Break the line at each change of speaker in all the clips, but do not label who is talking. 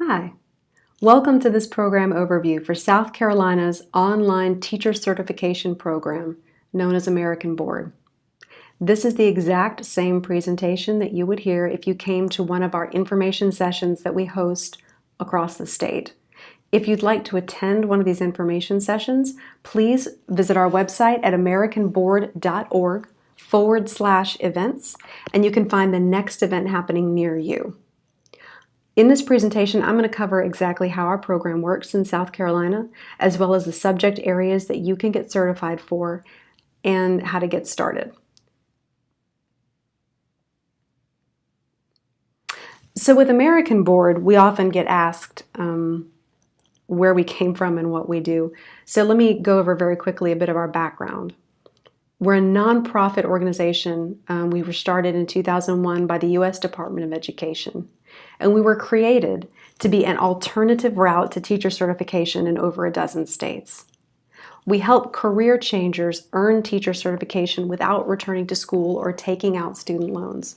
Hi, welcome to this program overview for South Carolina's online teacher certification program known as American Board. This is the exact same presentation that you would hear if you came to one of our information sessions that we host across the state. If you'd like to attend one of these information sessions, please visit our website at americanboard.org/events, and you can find the next event happening near you. In this presentation, I'm going to cover exactly how our program works in South Carolina, as well as the subject areas that you can get certified for and how to get started. So with American Board, we often get asked where we came from and what we do. So let me go over very quickly a bit of our background. We're a nonprofit organization. We were started in 2001 by the U.S. Department of Education. And we were created to be an alternative route to teacher certification in over a dozen states. We help career changers earn teacher certification without returning to school or taking out student loans.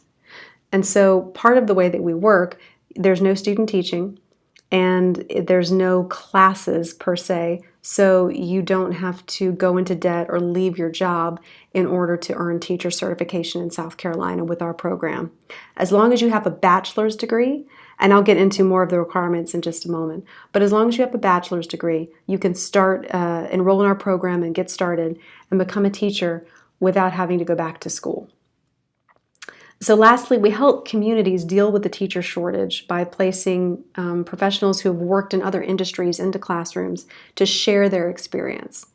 And so part of the way that we work, there's no student teaching and there's no classes per se, so you don't have to go into debt or leave your job in order to earn teacher certification in South Carolina with our program. As long as you have a bachelor's degree, and I'll get into more of the requirements in just a moment, but as long as you have a bachelor's degree, you can start, enroll in our program and get started and become a teacher without having to go back to school. So lastly, we help communities deal with the teacher shortage by placing professionals who have worked in other industries into classrooms to share their experience.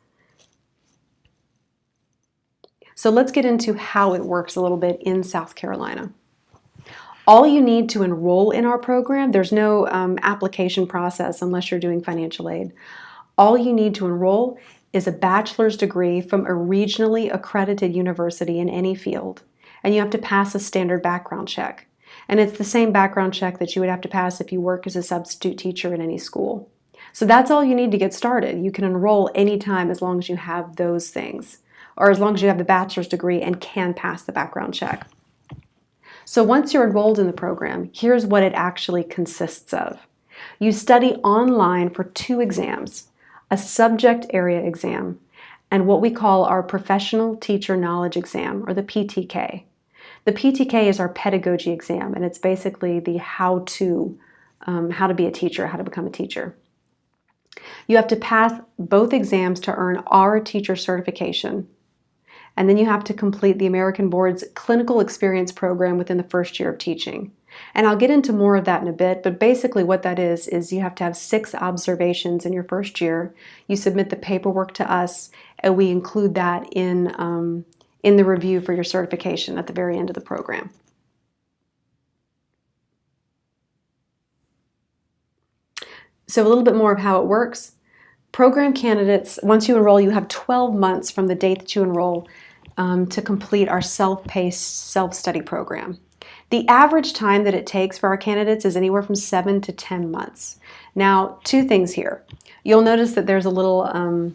So let's get into how it works a little bit in South Carolina. All you need to enroll in our program, there's no application process unless you're doing financial aid. All you need to enroll is a bachelor's degree from a regionally accredited university in any field. And you have to pass a standard background check. And it's the same background check that you would have to pass if you work as a substitute teacher in any school. So that's all you need to get started. You can enroll anytime as long as you have those things, or as long as you have the bachelor's degree and can pass the background check. So once you're enrolled in the program, here's what it actually consists of. You study online for 2 exams, a subject area exam, and what we call our Professional Teacher Knowledge Exam, or the PTK. The PTK is our pedagogy exam, and it's basically the how to be a teacher, how to become a teacher. You have to pass both exams to earn our teacher certification, and then you have to complete the American Board's clinical experience program within the first year of teaching. And I'll get into more of that in a bit, but basically what that is you have to have 6 observations in your first year. You submit the paperwork to us, and we include that in the review for your certification at the very end of the program. So a little bit more of how it works. Program candidates, once you enroll, you have 12 months from the date that you enroll to complete our self-paced self-study program. The average time that it takes for our candidates is anywhere from 7 to 10 months. Now, 2 things here. You'll notice that there's a little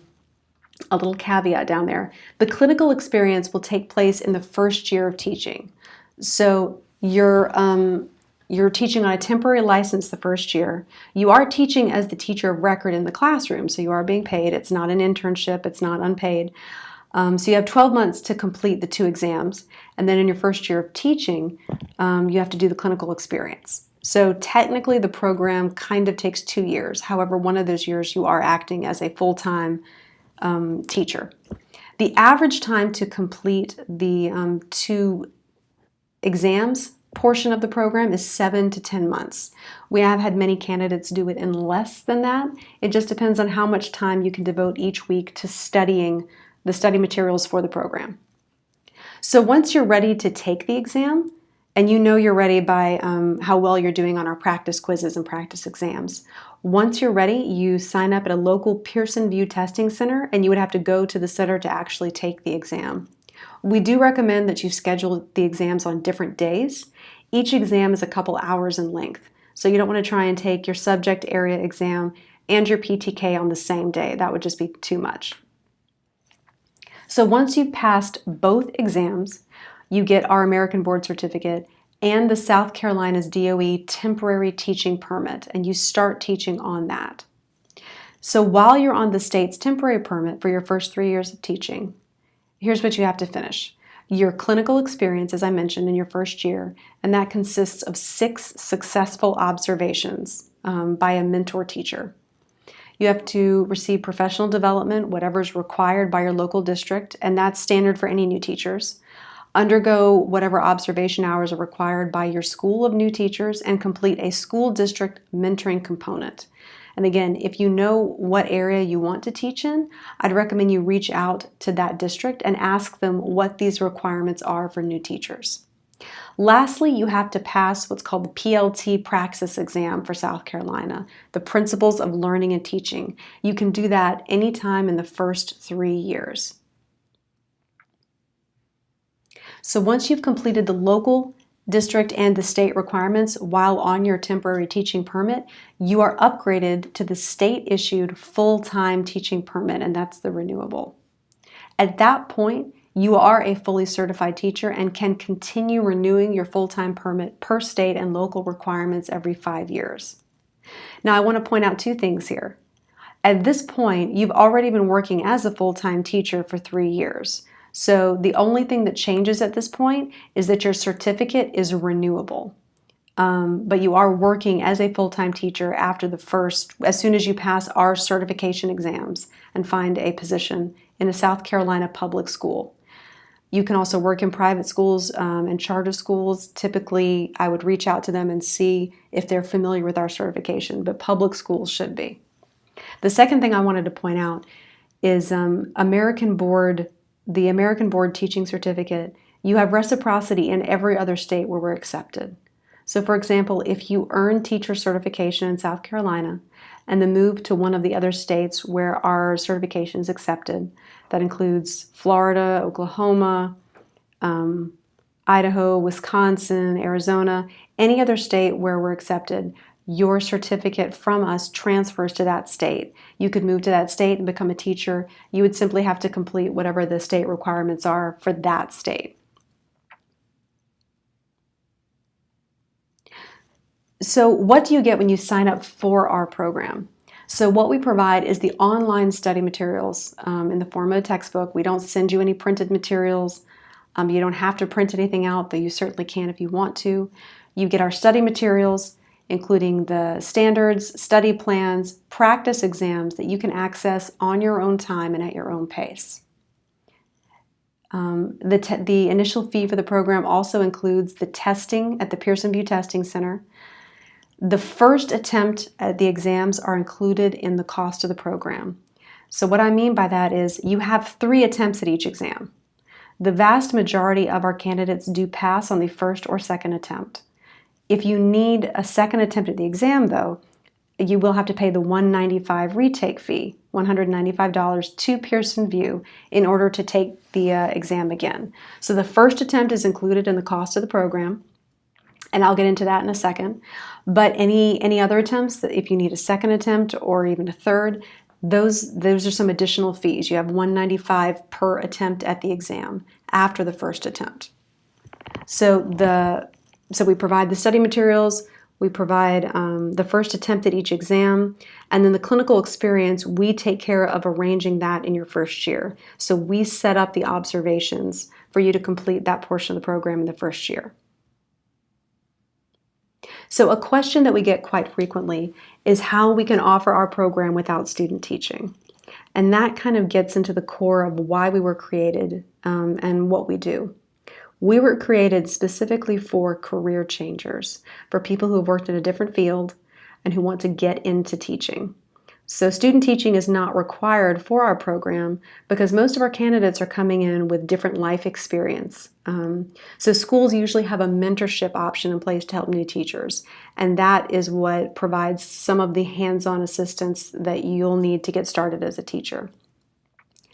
caveat down there. The clinical experience will take place in the first year of teaching. So you're teaching on a temporary license the first year. You are teaching as the teacher of record in the classroom, so you are being paid. It's not an internship, it's not unpaid. So you have 12 months to complete the 2 exams, and then in your first year of teaching, you have to do the clinical experience. So technically the program kind of takes 2 years. However, one of those years you are acting as a full-time teacher. The average time to complete the 2 exams portion of the program is 7 to 10 months. We have had many candidates do it in less than that. It just depends on how much time you can devote each week to studying the study materials for the program. So once you're ready to take the exam, and you know you're ready by how well you're doing on our practice quizzes and practice exams. Once you're ready, you sign up at a local Pearson VUE testing center, and you would have to go to the center to actually take the exam. We do recommend that you schedule the exams on different days. Each exam is a couple hours in length, so you don't want to try and take your subject area exam and your PTK on the same day. That would just be too much. So once you've passed both exams, you get our American Board certificate and the South Carolina's DOE temporary teaching permit, and you start teaching on that. So while you're on the state's temporary permit for your first 3 years of teaching, here's what you have to finish. Your clinical experience, as I mentioned, in your first year, and that consists of 6 successful observations by a mentor teacher. You have to receive professional development, whatever is required by your local district, and that's standard for any new teachers. Undergo whatever observation hours are required by your school of new teachers, and complete a school district mentoring component. And again, if you know what area you want to teach in, I'd recommend you reach out to that district and ask them what these requirements are for new teachers. Lastly, you have to pass what's called the PLT Praxis exam for South Carolina, the Principles of Learning and Teaching. You can do that anytime in the first 3 years. So once you've completed the local, district, and the state requirements while on your temporary teaching permit, you are upgraded to the state-issued full-time teaching permit, and that's the renewable. At that point, you are a fully certified teacher and can continue renewing your full-time permit per state and local requirements every 5 years. Now, I want to point out 2 things here. At this point, you've already been working as a full-time teacher for 3 years. So the only thing that changes at this point is that your certificate is renewable. But you are working as a full-time teacher after as soon as you pass our certification exams and find a position in a South Carolina public school. You can also work in private schools and charter schools. Typically, I would reach out to them and see if they're familiar with our certification, but public schools should be. The second thing I wanted to point out is the American Board Teaching Certificate. You have reciprocity in every other state where we're accepted. So for example, if you earn teacher certification in South Carolina and then move to one of the other states where our certification is accepted, that includes Florida, Oklahoma, Idaho, Wisconsin, Arizona, any other state where we're accepted, your certificate from us transfers to that state. You could move to that state and become a teacher. You would simply have to complete whatever the state requirements are for that state. So what do you get when you sign up for our program? So what we provide is the online study materials in the form of a textbook. We don't send you any printed materials. You don't have to print anything out, though you certainly can if you want to. You get our study materials, including the standards, study plans, practice exams that you can access on your own time and at your own pace. The initial fee for the program also includes the testing at the Pearson VUE Testing Center. The first attempt at the exams are included in the cost of the program. So what I mean by that is you have 3 attempts at each exam. The vast majority of our candidates do pass on the first or second attempt. If you need a second attempt at the exam, though, you will have to pay the $195 retake fee, $195 to Pearson VUE in order to take the exam again. So the first attempt is included in the cost of the program, and I'll get into that in a second. But any other attempts, that if you need a second attempt or even a third, those are some additional fees. You have $195 per attempt at the exam after the first attempt. So we provide the study materials, we provide the first attempt at each exam, and then the clinical experience, we take care of arranging that in your first year. So we set up the observations for you to complete that portion of the program in the first year. So a question that we get quite frequently is how we can offer our program without student teaching. And that kind of gets into the core of why we were created and what we do. We were created specifically for career changers, for people who have worked in a different field and who want to get into teaching. So student teaching is not required for our program because most of our candidates are coming in with different life experience. So schools usually have a mentorship option in place to help new teachers, and that is what provides some of the hands-on assistance that you'll need to get started as a teacher.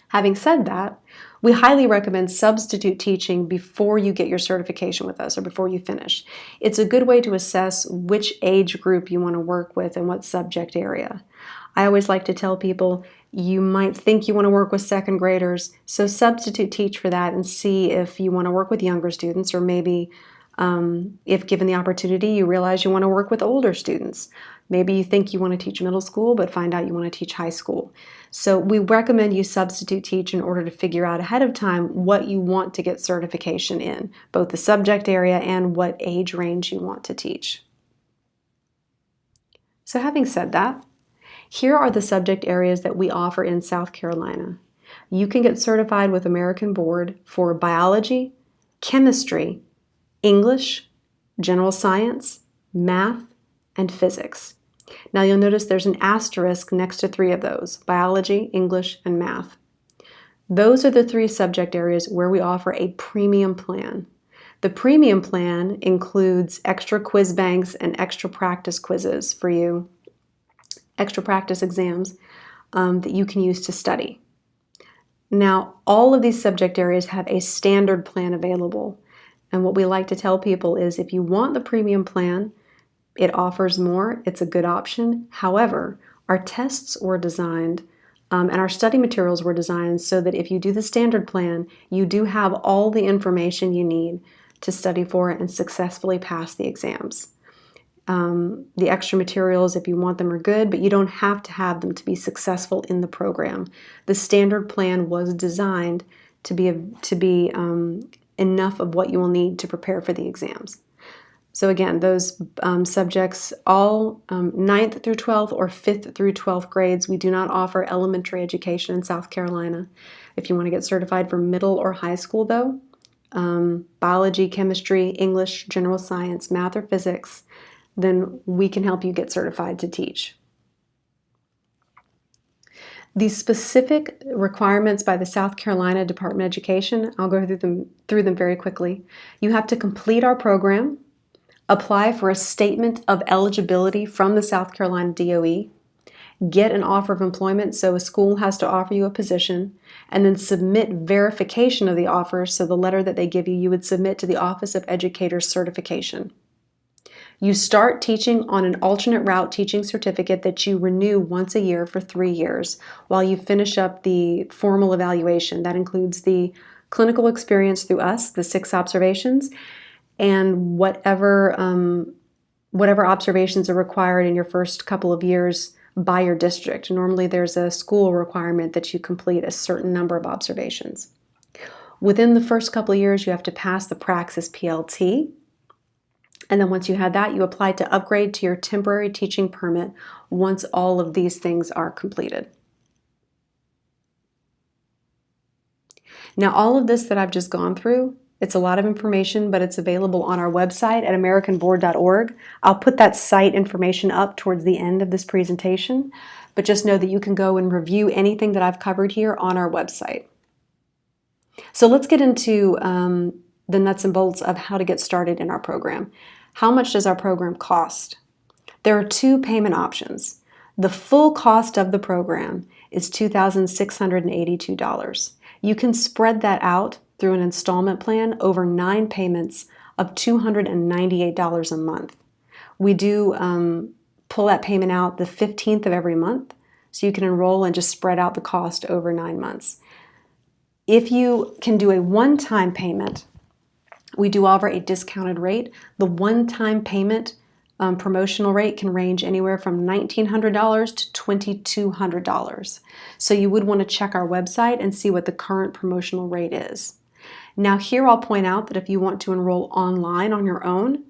Having said that, we highly recommend substitute teaching before you get your certification with us or before you finish. It's a good way to assess which age group you want to work with and what subject area. I always like to tell people you might think you want to work with second graders, so substitute teach for that and see if you want to work with younger students or maybe If given the opportunity, you realize you want to work with older students. Maybe you think you want to teach middle school, but find out you want to teach high school. So we recommend you substitute teach in order to figure out ahead of time what you want to get certification in, both the subject area and what age range you want to teach. So having said that, here are the subject areas that we offer in South Carolina. You can get certified with American Board for biology, chemistry, English, general science, math, and physics. Now you'll notice there's an asterisk next to 3 of those: biology, English, and math. Those are the 3 subject areas where we offer a premium plan. The premium plan includes extra quiz banks and extra practice quizzes for you, extra practice exams that you can use to study. Now, all of these subject areas have a standard plan available. And what we like to tell people is if you want the premium plan, it offers more, it's a good option. However, our tests were designed and our study materials were designed so that if you do the standard plan, you do have all the information you need to study for and successfully pass the exams. The extra materials, if you want them, are good, but you don't have to have them to be successful in the program. The standard plan was designed to be enough of what you will need to prepare for the exams. So again, those subjects, all 9th through 12th or 5th through 12th grades, we do not offer elementary education in South Carolina. If you want to get certified for middle or high school though, biology, chemistry, English, general science, math, or physics, then we can help you get certified to teach. These specific requirements by the South Carolina Department of Education, I'll go through them very quickly. You have to complete our program, apply for a statement of eligibility from the South Carolina DOE, get an offer of employment, so a school has to offer you a position, and then submit verification of the offer, so the letter that they give you, you would submit to the Office of Educator Certification. You start teaching on an alternate route teaching certificate that you renew once a year for 3 years while you finish up the formal evaluation. That includes the clinical experience through us, the 6 observations, and whatever observations are required in your first couple of years by your district. Normally there's a school requirement that you complete a certain number of observations. Within the first couple of years, you have to pass the Praxis PLT. And then once you have that, you apply to upgrade to your temporary teaching permit once all of these things are completed. Now, all of this that I've just gone through, it's a lot of information, but it's available on our website at AMERICANBOARD.org. I'll put that site information up towards the end of this presentation, but just know that you can go and review anything that I've covered here on our website. So let's get into the nuts and bolts of how to get started in our program. How much does our program cost? There are 2 payment options. The full cost of the program is $2,682. You can spread that out through an installment plan over 9 payments of $298 a month. We do pull that payment out the 15th of every month, so you can enroll and just spread out the cost over 9 months. If you can do a one-time payment, we do offer a discounted rate. The one-time payment promotional rate can range anywhere from $1,900 to $2,200. So you would want to check our website and see what the current promotional rate is. Now here I'll point out that if you want to enroll online on your own,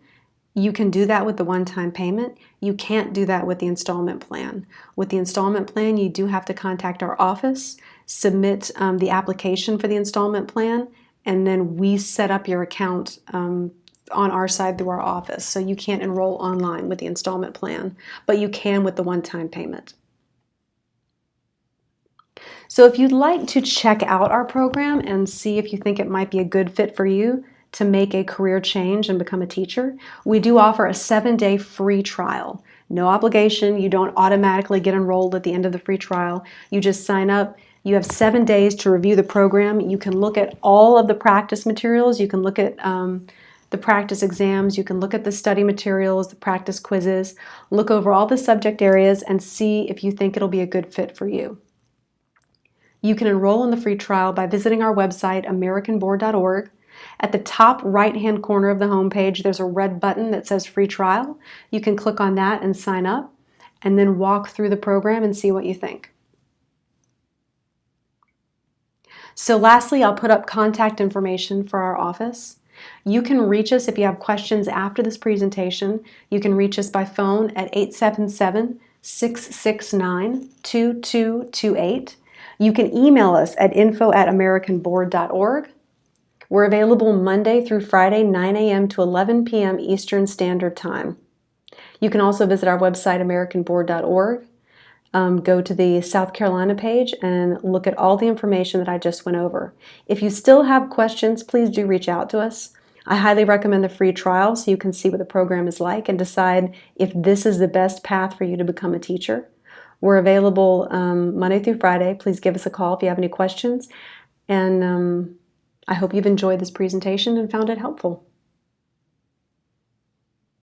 you can do that with the one-time payment. You can't do that with the installment plan. With the installment plan, you do have to contact our office, submit the application for the installment plan, and then we set up your account on our side through our office. So you can't enroll online with the installment plan, but you can with the one-time payment. So if you'd like to check out our program and see if you think it might be a good fit for you to make a career change and become a teacher, we do offer a 7-day free trial. No obligation. You don't automatically get enrolled at the end of the free trial. You just sign up. You have 7 days to review the program. You can look at all of the practice materials. You can look at the practice exams. You can look at the study materials, the practice quizzes, look over all the subject areas and see if you think it'll be a good fit for you. You can enroll in the free trial by visiting our website, AMERICANBOARD.org. At the top right-hand corner of the homepage, there's a red button that says free trial. You can click on that and sign up, and then walk through the program and see what you think. So lastly, I'll put up contact information for our office. You can reach us if you have questions after this presentation. You can reach us by phone at 877-669-2228. You can email us at info@americanboard.org. We're available Monday through Friday, 9 a.m. to 11 p.m. Eastern Standard Time. You can also visit our website, AmericanBoard.org. Go to the South Carolina page and look at all the information that I just went over. If you still have questions, please do reach out to us. I highly recommend the free trial so you can see what the program is like and decide if this is the best path for you to become a teacher. We're available Monday through Friday. Please give us a call if you have any questions. And I hope you've enjoyed this presentation and found it helpful.